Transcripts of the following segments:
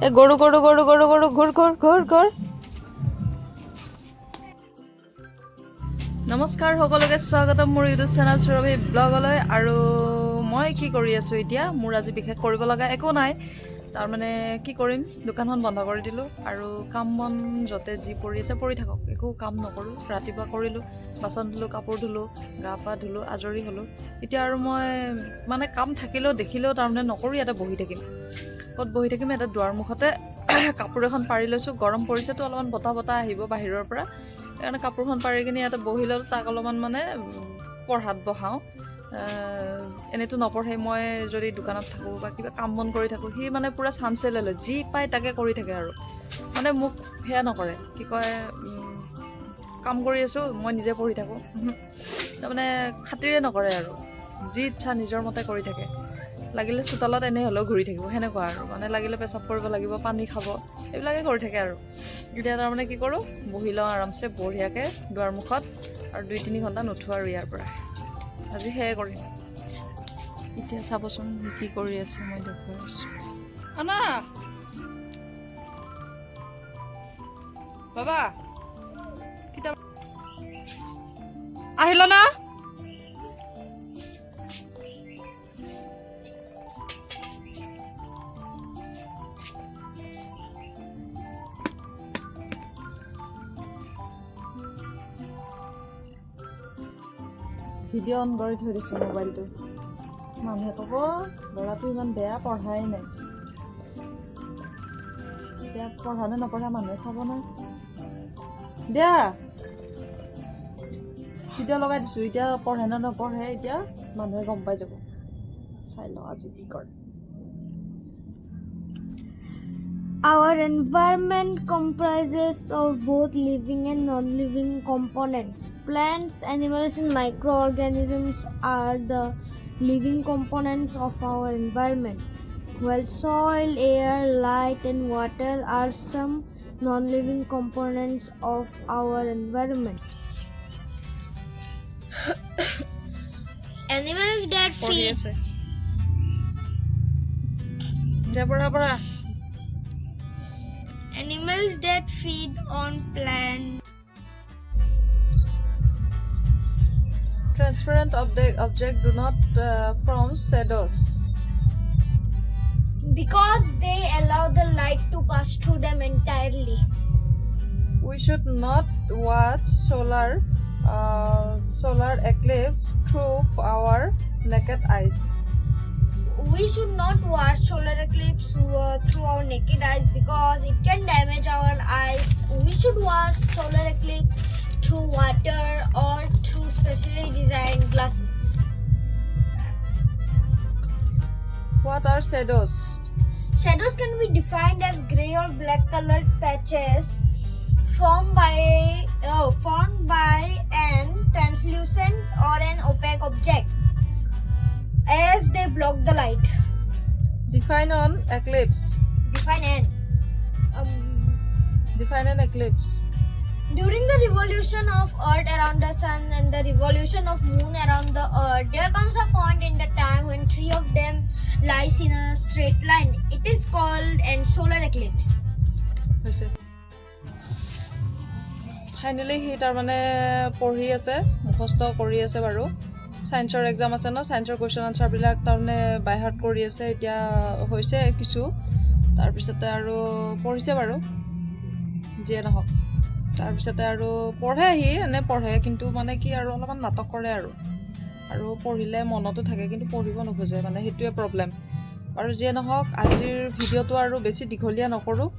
এ গৰু গৰু গৰু গৰু গৰু ঘূৰ ঘূৰ ঘূৰ ঘূৰ। নমস্কাৰ সকলোকে, স্বাগতম মোৰ ইউটিউব চেনেল সুৰভি ব্লগলৈ। আৰু মই কি কৰি আছোঁ এতিয়া, মোৰ আজি বিশেষ কৰিব লগা একো নাই। তাৰমানে কি কৰিম, দোকানখন বন্ধ কৰি দিলোঁ আৰু কাম বন য'তে যি পৰি আছে পৰি থাকক, একো কাম নকৰোঁ। ৰাতিপুৱা কৰিলোঁ, বাচন ধুলোঁ, কাপোৰ ধুলোঁ, গা পা ধুলোঁ, আজৰি হ'লোঁ। এতিয়া আৰু মই মানে কাম থাকিলেও দেখিলেও তাৰমানে নকৰোঁ, ইয়াতে বহি থাকিম। ক'ত বহি থাকিম, এটা দুৱাৰ মুখতে কাপোৰ এখন পাৰি লৈছোঁ। গৰম পৰিছেতো, অলপমান বতাহ বতাহ আহিব বাহিৰৰ পৰা, সেইকাৰণে কাপোৰখন পাৰি কিনে ইয়াতে বহি ল'লোঁ। তাক অলপমান মানে পঢ়াত বহাওঁ। এনেইতো নপঢ়ে, মই যদি দোকানত থাকোঁ বা কিবা কাম বন কৰি থাকোঁ, সি মানে পূৰা চান্সে লৈ লয়, যি পায় তাকে কৰি থাকে আৰু মানে মোক সেয়া নকৰে, কি কয় কাম কৰি আছোঁ মই নিজে পঢ়ি থাকোঁ, তাৰমানে খাতিৰে নকৰে আৰু যি ইচ্ছা নিজৰ মতে কৰি থাকে। লাগিলে চোতালত এনেই হ'লেও ঘূৰি থাকিব, সেনেকুৱা আৰু মানে লাগিলে পেচাব কৰিব লাগিব, পানী খাব, এইবিলাকে কৰি থাকে আৰু। এতিয়া তাৰমানে কি কৰোঁ, বহি লওঁ আৰামছে বঢ়িয়াকৈ দুৱাৰমুখত আৰু 2-3 ঘণ্টা নুঠোঁ আৰু ইয়াৰ পৰা। আজি সেয়ে কৰিম। এতিয়া চাবচোন কি কৰি আছে, মই দেখুৱাই আছোঁ। আনা বাবা, কিতাপ আহিল না? ভিডিঅ' অন কৰি থৈ দিছোঁ মোবাইলটো। মানুহে ক'ব ল'ৰাটো ইমান বেয়া, পঢ়াই নাই। এতিয়া পঢ়া নে নপঢ়া মানুহে চাব না। দিয়া ভিডিঅ' লগাই দিছোঁ, এতিয়া পঢ়ে নে নপঢ়ে এতিয়া মানুহে গম পাই যাব। চাই লওঁ আজি কি কৰে। Our environment comprises of both living and non-living components. Plants, animals, and microorganisms are the living components of our environment, while soil, air, light, and water are some non-living components of our environment. Animals that পঢ়ি feed আছে দিয়া, পঢ়া Animals that feed on plants. Transparent object do not form shadows Because they allow the light to pass through them entirely. We should not watch solar eclipse through our naked eyes. We should not watch solar eclipse through our naked eyes because it can damage our eyes. We should watch solar eclipse through water or through specially designed glasses. What are shadows? Shadows can be defined as gray or black colored patches formed by an translucent or an opaque object as they block the light. Define an eclipse. Define an eclipse. During the revolution of Earth around the Sun and the revolution of Moon around the Earth, there comes a point in the time when 3 of them lies in a straight line. It is called an solar eclipse. Finally, he তাৰমানে পঢ়ি আছে, মুখস্থ কৰি আছে বাৰু। সায়েন্সৰ exam আছে ন, সায়েন্সৰ question আনচাৰবিলাক তাৰমানে বাই heart কৰি আছে। এতিয়া হৈছে কিছু, তাৰপিছতে আৰু পঢ়িছে বাৰু, যিয়ে নহওক। তাৰপিছতে আৰু পঢ়ে, সি এনে পঢ়ে, কিন্তু মানে কি আৰু অলপমান নাটক কৰে আৰু পঢ়িলে মনতো থাকে, কিন্তু পঢ়িব নোখোজে, মানে সেইটোৱে প্ৰব্লেম। আৰু যিয়ে নহওক, আজিৰ ভিডিঅ'টো আৰু বেছি দীঘলীয়া নকৰোঁ,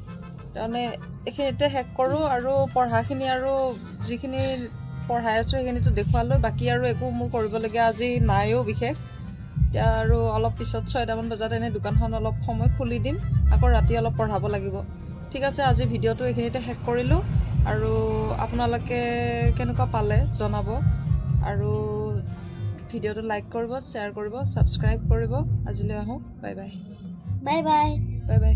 তাৰমানে এইখিনিতে শেষ কৰোঁ। আৰু পঢ়াখিনি আৰু যিখিনি পঢ়াই আছোঁ সেইখিনিতো দেখুৱালোঁ, বাকী আৰু একো মোৰ কৰিবলগীয়া আজি নাইও বিশেষ। এতিয়া আৰু অলপ পিছত 6টামান বজাত এনেই দোকানখন অলপ সময় খুলি দিম, আকৌ ৰাতি অলপ পঢ়াব লাগিব। ঠিক আছে, আজি ভিডিঅ'টো এইখিনিতে শেষ কৰিলোঁ। আৰু আপোনালোকে কেনেকুৱা পালে জনাব, আৰু ভিডিঅ'টো লাইক কৰিব, শ্বেয়াৰ কৰিব, ছাবস্ক্ৰাইব কৰিব। আজিলৈ আহোঁ, bye bye. Bye bye. Bye bye.